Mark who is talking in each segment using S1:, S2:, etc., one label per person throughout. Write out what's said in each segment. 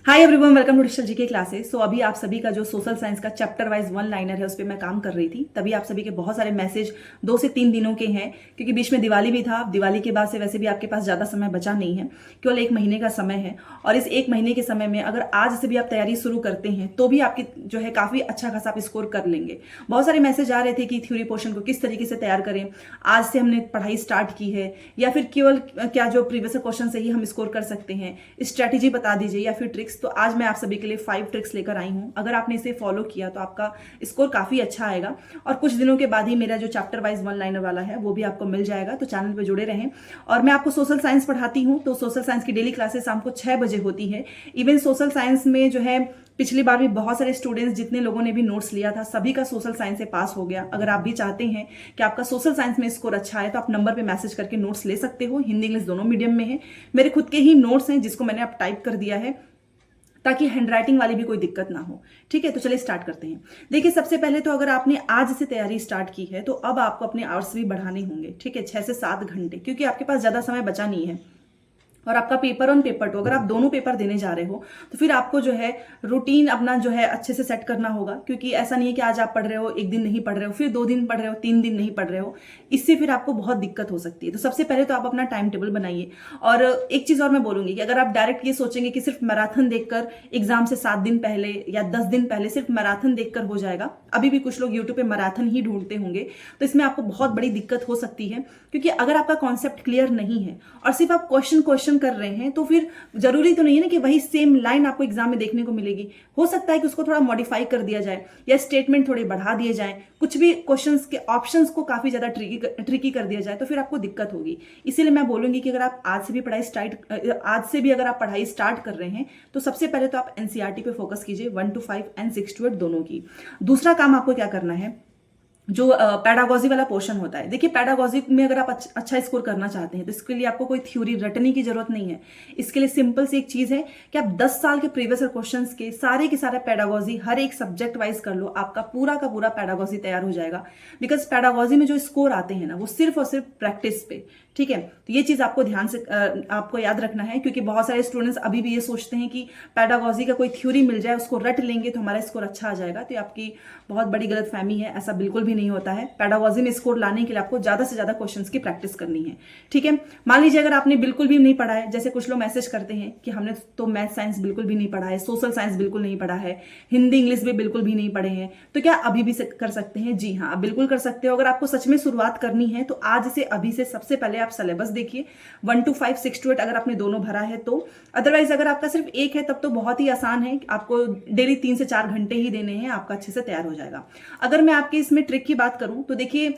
S1: Hi everyone, welcome to digital GK classes. So अभी आप सभी का जो सोशल साइंस का चैप्टर वाइज वन लाइनर है उस पर मैं काम कर रही थी। तभी आप सभी के बहुत सारे मैसेज 2 से 3 दिनों के हैं, क्योंकि बीच में दिवाली भी था। दिवाली के बाद से वैसे भी आपके पास ज़्यादा समय बचा नहीं है, केवल 1 महीने का समय है। और इस 1 महीने के समय में अगर आज से भी आप तैयारी शुरू करते हैं तो भी आपकी जो है काफ़ी अच्छा खासा आप स्कोर कर लेंगे। बहुत सारे मैसेज आ रहे थे कि थ्योरी पोर्शन को किस तरीके से तैयार करें, आज से हमने पढ़ाई स्टार्ट की है या फिर केवल क्या जो प्रीवियस क्वेश्चन से ही हम स्कोर कर सकते हैं, स्ट्रैटेजी बता दीजिए या फिर ट्रिक्स। तो आज मैं आप सभी के लिए 5 ट्रिक्स लेकर आई हूं। अगर आपने इसे फॉलो किया तो आपका स्कोर काफी अच्छा आएगा। और कुछ दिनों के बाद ही मेरा जो चैप्टर वाइज वन लाइनर वाला है वो भी आपको मिल जाएगा, तो चैनल पे जुड़े रहें। और मैं आपको सोशल साइंस पढ़ाती हूँ, तो सोशल साइंस की डेली क्लासेस शाम को 6 बजे होती है। इवन सोशल साइंस में जो है पिछली बार भी बहुत सारे स्टूडेंट्स जितने लोगों ने भी नोट्स लिया था सभी का सोशल साइंस से पास हो गया। अगर आप भी चाहते हैं कि आपका सोशल साइंस में स्कोर अच्छा है तो आप नंबर पे मैसेज करके नोट्स ले सकते हो। हिंदी इंग्लिश दोनों मीडियम में है। मेरे खुद के ही नोट्स हैं जिसको मैंने अब टाइप कर दिया है ताकि हैंडराइटिंग वाली भी कोई दिक्कत ना हो। ठीक है, तो चलिए स्टार्ट करते हैं। देखिए, सबसे पहले तो अगर आपने आज से तैयारी स्टार्ट की है तो अब आपको अपने आवर्स भी बढ़ाने होंगे। ठीक है, 6 से 7 घंटे, क्योंकि आपके पास ज्यादा समय बचा नहीं है। और आपका पेपर ऑन पेपर टू, अगर आप दोनों पेपर देने जा रहे हो तो फिर आपको जो है रूटीन अपना जो है अच्छे से सेट करना होगा। क्योंकि ऐसा नहीं है कि आज आप पढ़ रहे हो, 1 दिन नहीं पढ़ रहे हो, फिर 2 दिन पढ़ रहे हो, 3 दिन नहीं पढ़ रहे हो। इससे फिर आपको बहुत दिक्कत हो सकती है। तो सबसे पहले तो आप अपना टाइम टेबल बनाइए। और एक चीज और मैं बोलूंगी कि अगर आप डायरेक्ट ये सोचेंगे कि सिर्फ मैराथन देखकर एग्जाम से 7 दिन पहले या 10 दिन पहले सिर्फ मैराथन देखकर हो जाएगा, अभी भी कुछ लोग यूट्यूब पे मैराथन ही ढूंढते होंगे, तो इसमें आपको बहुत बड़ी दिक्कत हो सकती है। क्योंकि अगर आपका कॉन्सेप्ट क्लियर नहीं है और सिर्फ आप क्वेश्चन कर रहे हैं तो फिर जरूरी तो नहीं है ना कि वही सेम लाइन आपको एग्जाम में देखने को मिलेगी। हो सकता है कि उसको थोड़ा मॉडिफाई कर दिया जाए या स्टेटमेंट थोड़े बढ़ा दिए जाए, कुछ भी क्वेश्चंस के ऑप्शंस को काफी ज्यादा ट्रिकी कर दिया जाए, तो फिर आपको दिक्कत होगी। इसीलिए मैं बोलूंगी कि अगर आप आज से भी अगर आप पढ़ाई स्टार्ट कर रहे हैं तो सबसे पहले तो आप एनसीईआरटी पे फोकस कीजिए, 1 to 5 एंड 6 to 8 दोनों की। दूसरा काम आपको क्या करना है, जो पैडागोजी वाला पोर्शन होता है। देखिए, पैडागोजी में अगर आप अच्छा स्कोर करना चाहते हैं तो इसके लिए आपको कोई थ्योरी रटने की जरूरत नहीं है। इसके लिए सिंपल सी एक चीज है कि आप 10 साल के प्रीवियस क्वेश्चंस के सारे पैडागोजी हर एक सब्जेक्ट वाइज कर लो, आपका पूरा का पूरा पैडागोजी तैयार हो जाएगा। बिकॉज पैडागोजी में जो स्कोर आते हैं ना वो सिर्फ और सिर्फ प्रैक्टिस पे। ठीक है, तो ये चीज आपको ध्यान से आपको याद रखना है। क्योंकि बहुत सारे स्टूडेंट्स अभी भी ये सोचते हैं कि पैडागोजी का कोई थ्योरी मिल जाए, उसको रट लेंगे तो हमारा स्कोर अच्छा आ जाएगा। तो ये आपकी बहुत बड़ी गलतफहमी है, ऐसा बिल्कुल भी नहीं होता है। पैडागोजी में स्कोर लाने के लिए आपको ज्यादा से ज्यादा क्वेश्चंस की प्रैक्टिस करनी है। ठीक है, मान लीजिए अगर आपने बिल्कुल भी नहीं पढ़ा है, जैसे कुछ लोग मैसेज करते हैं कि हमने तो मैथ साइंस बिल्कुल भी नहीं पढ़ा है, सोशल साइंस बिल्कुल नहीं पढ़ा है, हिंदी इंग्लिश भी बिल्कुल भी नहीं पढ़े हैं, तो क्या अभी भी कर सकते हैं? जी हाँ, बिल्कुल कर सकते हो। अगर आपको सच में शुरुआत करनी है तो आज से अभी से सबसे पहले आप सिलेबस देखिए, 1 to 5 6 to 8 अगर आपने दोनों भरा है तो। अदरवाइज अगर आपका सिर्फ एक है तब तो बहुत ही आसान है, आपको डेली 3 से 4 घंटे ही देने हैं, आपका अच्छे से तैयार हो जाएगा। अगर मैं आपके इसमें ट्रिक की बात करूं तो देखिए,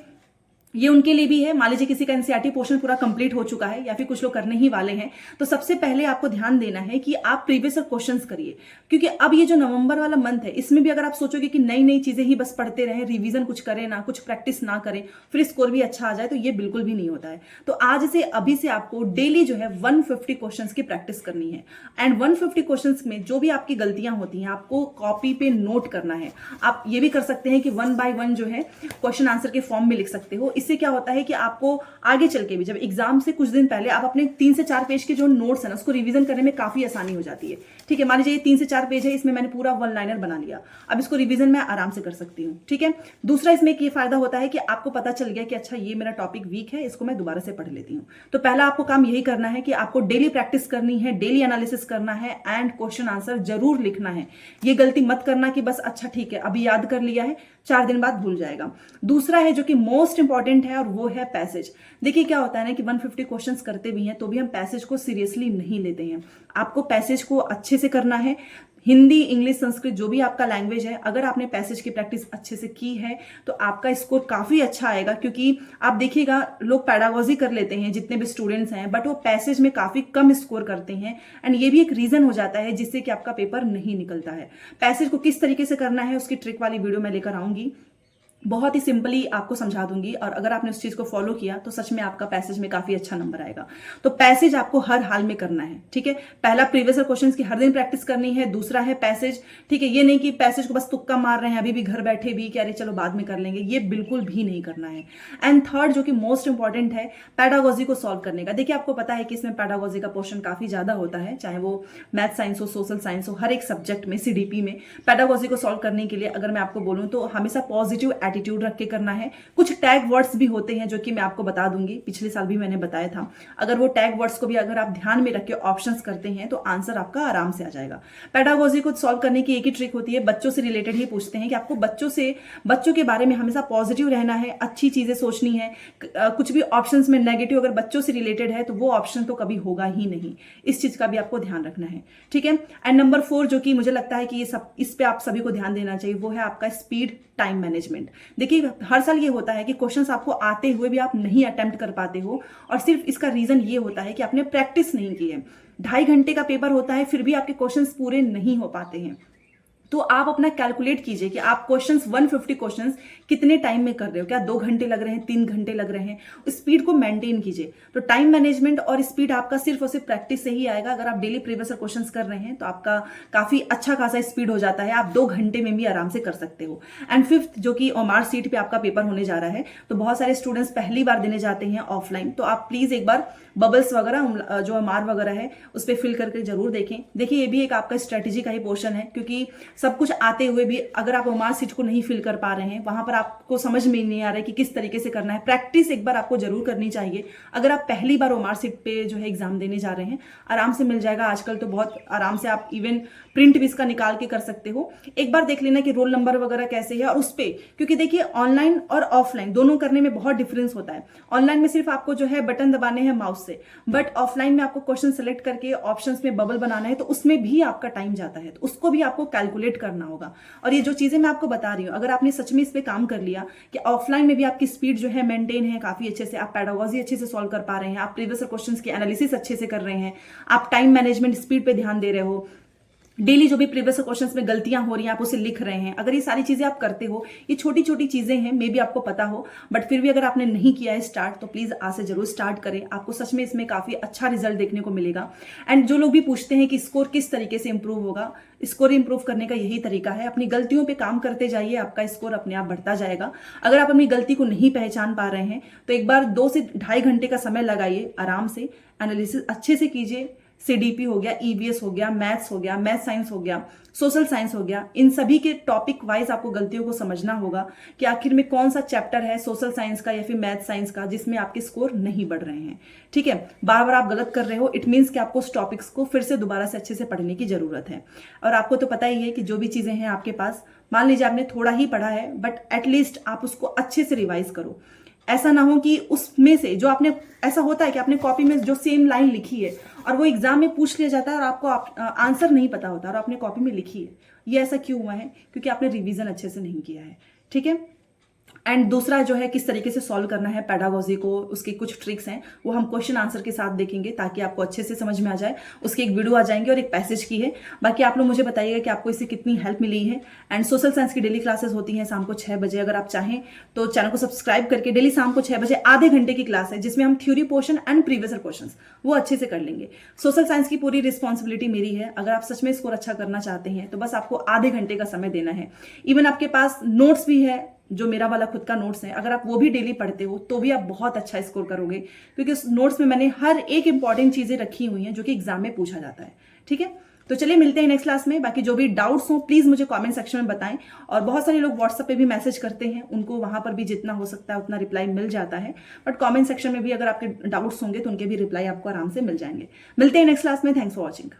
S1: ये उनके लिए भी है, मान लीजिए किसी का एनसीईआरटी पोर्शन पूरा कंप्लीट हो चुका है या फिर कुछ लोग करने ही वाले हैं, तो सबसे पहले आपको ध्यान देना है कि आप प्रीवियस क्वेश्चंस करिए। क्योंकि अब ये जो नवंबर वाला मंथ है इसमें भी अगर आप सोचोगे कि नई नई चीजें ही बस पढ़ते रहें, रिवीजन कुछ करें ना, कुछ प्रैक्टिस ना करें, फिर स्कोर भी अच्छा आ जाए, तो ये बिल्कुल भी नहीं होता है। तो आज से अभी से आपको डेली जो है 150 क्वेश्चंस की प्रैक्टिस करनी है। एंड 150 क्वेश्चंस में जो भी आपकी गलतियां होती हैं आपको कॉपी पे नोट करना है। आप ये भी कर सकते हैं कि 1 by 1 जो है क्वेश्चन आंसर के फॉर्म में लिख सकते हो। इससे क्या होता है कि आपको आगे चल के भी जब एग्जाम से कुछ दिन पहले आप अपने 3 से 4 पेज के जो नोट्स है ना उसको रिवीजन करने में काफी आसानी हो जाती है। ठीक है, मान लीजिए ये 3 से 4 पेज है, इसमें मैंने पूरा वन लाइनर बना लिया, अब इसको रिवीजन मैं आराम से कर सकती हूँ। ठीक है, दूसरा इसमें एक ये फायदा होता है कि आपको पता चल गया कि अच्छा ये मेरा टॉपिक वीक है, इसको मैं दोबारा से पढ़ लेती हूँ। तो पहला आपको काम यही करना है कि आपको डेली प्रैक्टिस करनी है, डेली एनालिसिस करना है एंड क्वेश्चन आंसर जरूर लिखना है। ये गलती मत करना कि बस अच्छा ठीक है अभी याद कर लिया है, 4 दिन बाद भूल जाएगा। दूसरा है जो कि मोस्ट इंपॉर्टेंट है और वो है पैसेज। देखिए क्या होता है ना कि 150 क्वेश्चंस करते भी हैं तो भी हम पैसेज को सीरियसली नहीं लेते हैं। आपको पैसेज को अच्छे से करना है। हिंदी इंग्लिश संस्कृत जो भी आपका लैंग्वेज है, अगर आपने पैसेज की प्रैक्टिस अच्छे से की है तो आपका स्कोर काफी अच्छा आएगा। क्योंकि आप देखिएगा लोग पैडागोजी कर लेते हैं जितने भी स्टूडेंट्स हैं, बट वो पैसेज में काफी कम स्कोर करते हैं। एंड ये भी एक रीजन हो जाता है जिससे कि आपका पेपर नहीं निकलता है। पैसेज को किस तरीके से करना है उसकी ट्रिक वाली वीडियो मैं लेकर आऊंगी। बहुत ही सिंपली आपको समझा दूंगी, और अगर आपने उस चीज को फॉलो किया तो सच में आपका पैसेज में काफी अच्छा नंबर आएगा। तो पैसेज आपको हर हाल में करना है, ठीक है। पहला प्रीवियस क्वेश्चंस की हर दिन प्रैक्टिस करनी है, दूसरा है पैसेज, ठीक है। ये नहीं कि पैसेज को बस तुक्का मार रहे हैं अभी भी घर बैठे भी कि अरे चलो बाद में कर लेंगे, ये बिल्कुल भी नहीं करना है। एंड थर्ड जो कि मोस्ट इंपॉर्टेंट है, पैडागोजी को सॉल्व करने का। देखिए आपको पता है कि इसमें पैडागोजी का पोर्शन काफी ज्यादा होता है, चाहे वो मैथ साइंस हो, सोशल साइंस हो, हर एक सब्जेक्ट में सीडीपी में पैडागोजी को सॉल्व करने के लिए अगर मैं आपको बोलूं तो हमेशा पॉजिटिव एटीट्यूड रख के करना है। कुछ टैग वर्ड्स भी होते हैं जो कि मैं आपको बता दूंगी, पिछले साल भी मैंने बताया था। अगर वो टैग वर्ड्स को भी अगर आप ध्यान में रख के ऑप्शंस करते हैं तो आंसर आपका आराम से आ जाएगा। पैडागोजी को सॉल्व करने की एक ही ट्रिक होती है, बच्चों से रिलेटेड ही पूछते हैं कि आपको बच्चों के बारे में हमेशा पॉजिटिव रहना है, अच्छी चीजें सोचनी है। कुछ भी ऑप्शंस में नेगेटिव अगर बच्चों से रिलेटेड है तो वो ऑप्शन तो कभी होगा ही नहीं। इस चीज का भी आपको ध्यान रखना है, ठीक है। एंड नंबर 4 जो कि मुझे लगता है कि इस पे आप सभी को ध्यान देना चाहिए, वो है आपका स्पीड टाइम मैनेजमेंट। देखिए हर साल ये होता है कि क्वेश्चंस आपको आते हुए भी आप नहीं अटेम्प्ट कर पाते हो, और सिर्फ इसका रीजन ये होता है कि आपने प्रैक्टिस नहीं की है। 2.5 घंटे का पेपर होता है फिर भी आपके क्वेश्चंस पूरे नहीं हो पाते हैं। तो आप अपना कैलकुलेट कीजिए कि आप क्वेश्चंस 150 क्वेश्चंस कितने टाइम में कर रहे हो, क्या 2 घंटे लग रहे हैं, 3 घंटे लग रहे हैं। स्पीड को मेंटेन कीजिए। तो टाइम मैनेजमेंट और स्पीड आपका सिर्फ और सिर्फ प्रैक्टिस से ही आएगा। अगर आप डेली प्रीवियस क्वेश्चंस कर रहे हैं तो आपका काफी अच्छा खासा स्पीड हो जाता है, आप 2 घंटे में भी आराम से कर सकते हो। एंड 5th जो कि ओमार सीट पे आपका पेपर होने जा रहा है, तो बहुत सारे स्टूडेंट्स पहली बार देने जाते हैं ऑफलाइन, तो आप प्लीज एक बार बबल्स वगैरह जो ओमार वगैरह है उस पर फिल करके जरूर देखें। देखिए ये भी एक आपका स्ट्रेटेजी का ही पोर्शन है, क्योंकि सब कुछ आते हुए भी अगर आप ओमार सीट को नहीं फिल कर पा रहे हैं, वहां पर आपको समझ में नहीं आ रहा है कि किस तरीके से करना है। प्रैक्टिस एक बार आपको जरूर करनी चाहिए। अगर आप पहली बार ओमार सीट पे जो है एग्जाम देने जा रहे हैं, आराम से मिल जाएगा। आजकल तो बहुत आराम से आप इवन प्रिंट भी इसका निकाल के कर सकते हो। एक बार देख लेना कि रोल नंबर वगैरह कैसे है, और उस पे क्योंकि देखिए ऑनलाइन और ऑफलाइन दोनों करने में बहुत डिफरेंस होता है। ऑनलाइन में सिर्फ आपको जो है बटन दबाने हैं माउस से, बट ऑफलाइन में आपको क्वेश्चन सेलेक्ट करके ऑप्शंस में बबल बनाना है, तो उसमें भी आपका टाइम जाता है, तो उसको भी आपको कैलकुलेट करना होगा। और ये जो चीजें मैं आपको बता रही हूँ, अगर आपने सच में इस पे काम कर लिया कि ऑफलाइन में भी आपकी स्पीड जो है मेंटेन है काफी अच्छे से, आप पैडागोजी अच्छे से सॉल्व कर पा रहे हैं, आप प्रीवियस क्वेश्चंस की एनालिसिस अच्छे से कर रहे हैं, आप टाइम मैनेजमेंट स्पीड पे ध्यान दे रहे हो, डेली जो भी प्रीवियस क्वेश्चंस में गलतियां हो रही हैं आप उसे लिख रहे हैं, अगर ये सारी चीजें आप करते हो, ये छोटी छोटी चीजें हैं, मे बी आपको पता हो, बट फिर भी अगर आपने नहीं किया है स्टार्ट, तो प्लीज आज से जरूर स्टार्ट करें। आपको सच में इसमें काफी अच्छा रिजल्ट देखने को मिलेगा। एंड जो लोग भी पूछते हैं कि स्कोर किस तरीके से इंप्रूव होगा, स्कोर इंप्रूव करने का यही तरीका है, अपनी गलतियों पे काम करते जाइए, आपका स्कोर अपने आप बढ़ता जाएगा। अगर आप अपनी गलती को नहीं पहचान पा रहे हैं तो एक बार 2 से 2.5 घंटे का समय लगाइए, आराम से एनालिसिस अच्छे से कीजिए। सीडीपी हो गया, ईवीएस हो गया, मैथ्स हो गया, मैथ साइंस हो गया, सोशल साइंस हो गया, इन सभी के टॉपिक वाइज आपको गलतियों को समझना होगा कि आखिर में कौन सा चैप्टर है सोशल साइंस का या फिर मैथ साइंस का जिसमें आपके स्कोर नहीं बढ़ रहे हैं, ठीक है। बार बार आप गलत कर रहे हो, इट मीन्स कि आपको उस टॉपिक्स को फिर से दोबारा से अच्छे से पढ़ने की जरूरत है। और आपको तो पता ही है कि जो भी चीजें हैं आपके पास, मान लीजिए आपने थोड़ा ही पढ़ा है, बट एटलीस्ट आप उसको अच्छे से रिवाइज करो। ऐसा ना हो कि उसमें से जो आपने, ऐसा होता है कि आपने कॉपी में जो सेम लाइन लिखी है और वो एग्जाम में पूछ लिया जाता है और आपको आंसर नहीं पता होता और आपने कॉपी में लिखी है। ये ऐसा क्यों हुआ है? क्योंकि आपने रिवीजन अच्छे से नहीं किया है, ठीक है। एंड दूसरा जो है किस तरीके से सॉल्व करना है पैडागोजी को, उसकी कुछ ट्रिक्स हैं, वो हम क्वेश्चन आंसर के साथ देखेंगे ताकि आपको अच्छे से समझ में आ जाए। उसकी एक वीडियो आ जाएंगे और एक पैसेज की है। बाकी आप लोग मुझे बताइएगा कि आपको इससे कितनी हेल्प मिली है। एंड सोशल साइंस की डेली क्लासेस होती हैं शाम को 6 बजे। अगर आप चाहें तो चैनल को सब्सक्राइब करके डेली शाम को 6 बजे आधे घंटे की क्लास है जिसमें हम theory portion and previous question वो अच्छे से कर लेंगे। सोशल साइंस की पूरी रिस्पॉन्सिबिलिटी मेरी है। अगर आप सच में स्कोर अच्छा करना चाहते हैं तो बस आपको आधे घंटे का समय देना है। इवन आपके पास नोट्स भी है, जो मेरा वाला खुद का नोट्स है, अगर आप वो भी डेली पढ़ते हो तो भी आप बहुत अच्छा स्कोर करोगे, क्योंकि उस नोट्स में मैंने हर एक इंपॉर्टेंट चीजें रखी हुई हैं जो कि एग्जाम में पूछा जाता है, ठीक है। तो चलिए मिलते हैं नेक्स्ट क्लास में। बाकी जो भी डाउट्स हो प्लीज मुझे कमेंट सेक्शन में बताएं। और बहुत सारे लोग व्हाट्सएप पे भी मैसेज करते हैं, उनको वहां पर भी जितना हो सकता है उतना रिप्लाई मिल जाता है, बट कमेंट सेक्शन में भी अगर आपके डाउट्स होंगे तो उनके भी रिप्लाई आपको आराम से मिल जाएंगे। मिलते हैं नेक्स्ट क्लास में। Thanks for watching.